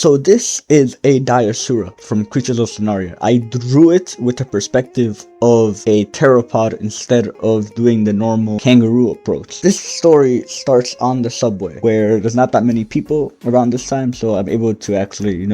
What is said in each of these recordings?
So this is a Diasura from Creatures of Sonaria. I drew it with the perspective of a theropod instead of doing the normal kangaroo approach. This story starts on the subway where there's not that many people around this time, so I'm able to actually,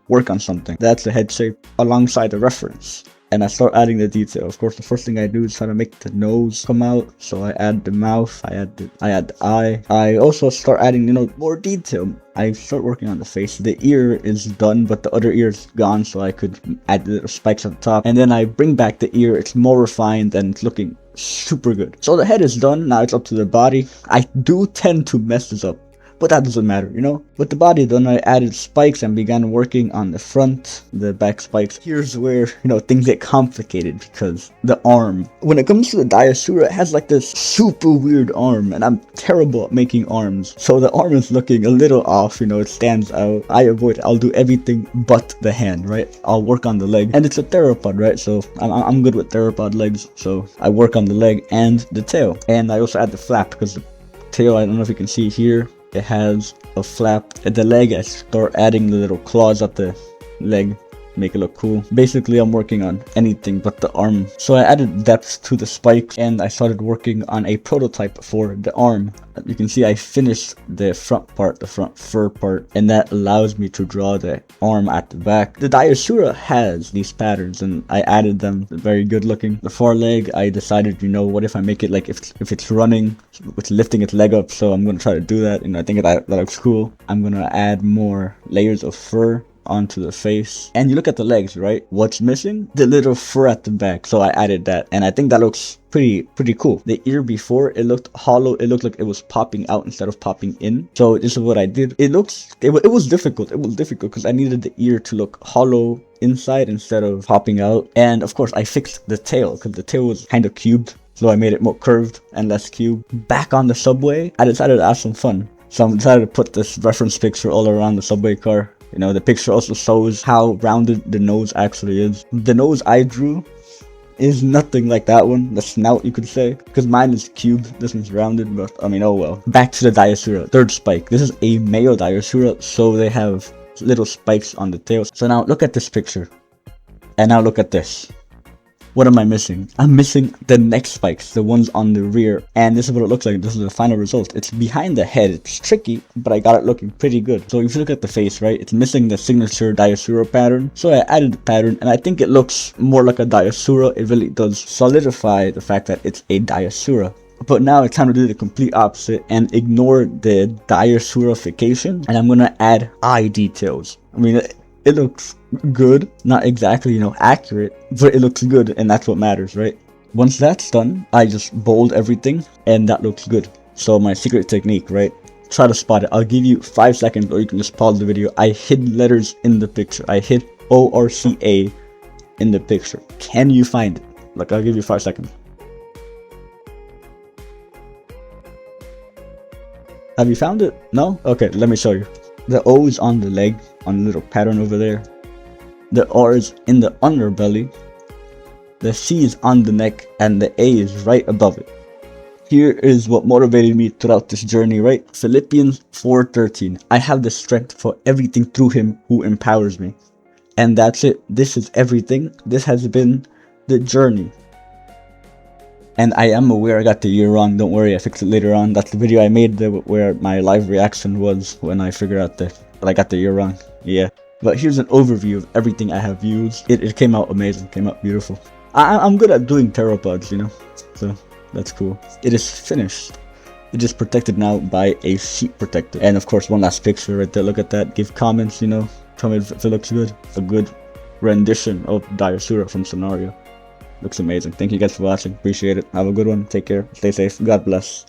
work on something. That's the head shape alongside the reference. And I start adding the detail. Of course, the first thing I do is try to make the nose come out. So I add the mouth, I add the eye. I also start adding, more detail. I start working on the face. The ear is done, but the other ear is gone, so I could add the little spikes on the top. And then I bring back the ear. It's more refined and it's looking super good. So the head is done. Now it's up to the body. I do tend to mess this up, but that doesn't matter, With the body done, I added spikes and began working on the front, the back spikes. Here's where, things get complicated because the arm. When it comes to the Diasura, it has like this super weird arm, and I'm terrible at making arms. So the arm is looking a little off, it stands out. I avoid it. I'll do everything but the hand, right? I'll work on the leg. And it's a theropod, right? So I'm good with theropod legs. So I work on the leg and the tail. And I also add the flap because the tail, I don't know if you can see here, it has a flap. At the leg, I start adding the little claws at the leg, make it look cool. Basically, I'm working on anything but the arm. So I added depth to the spikes and I started working on a prototype for the arm. You can see I finished the front part, the front fur part, and that allows me to draw the arm at the back. The Diasura has these patterns and I added them. Very good looking. The foreleg, I decided, what if I make it like if it's running, it's lifting its leg up, so I'm going to try to do that. I think that looks cool. I'm going to add more layers of fur onto the face. And you look at the legs, right? What's missing? The little fur at the back. So I added that, and I think that looks pretty cool. The ear before, it looked hollow. It looked like it was popping out instead of popping in. So this is what I did. It was difficult. It was difficult because I needed the ear to look hollow inside instead of popping out. And of course, I fixed the tail because the tail was kind of cubed. So I made it more curved and less cubed. Back on the subway, I decided to have some fun. So I decided to put this reference picture all around the subway car. The picture also shows how rounded the nose actually is. The nose I drew is nothing like that one. The snout, you could say, because mine is cubed, this one's rounded, but oh well. Back to the Diasura, third spike. This is a male Diasura, so they have little spikes on the tail. So now look at this picture, and now look at this. What am I missing? I'm missing the neck spikes, the ones on the rear. And this is what it looks like. This is the final result. It's behind the head. It's tricky, but I got it looking pretty good. So if you look at the face, right, it's missing the signature Diasura pattern. So I added the pattern, and I think it looks more like a Diasura. It really does solidify the fact that it's a Diasura. But now it's time to do the complete opposite and ignore the Diasurification. And I'm going to add eye details. It looks good, not exactly, accurate, but it looks good, and that's what matters, right? Once that's done, I just bold everything, and that looks good. So my secret technique, right? Try to spot it. I'll give you 5 seconds, or you can just pause the video. I hid letters in the picture. I hid ORCA in the picture. Can you find it? Look, I'll give you 5 seconds. Have you found it? No? Okay, let me show you. The O is on the leg, on the little pattern over there. The R is in the underbelly. The C is on the neck, and the A is right above it. Here is what motivated me throughout this journey, right? Philippians 4:13. I have the strength for everything through him who empowers me. And that's it. This is everything. This has been the journey. And I am aware I got the year wrong. Don't worry, I fixed it later on. That's the video I made where my live reaction was when I figured out that I got the year wrong. Yeah. But here's an overview of everything I have used. It came out amazing. Came out beautiful. I'm good at doing theropods, So that's cool. It is finished. It is protected now by a sheet protector. And of course, one last picture right there. Look at that. Give comments, Tell me if it looks good. A good rendition of Diasura from Sonaria. Looks amazing. Thank you guys for watching. Appreciate it. Have a good one. Take care. Stay safe. God bless.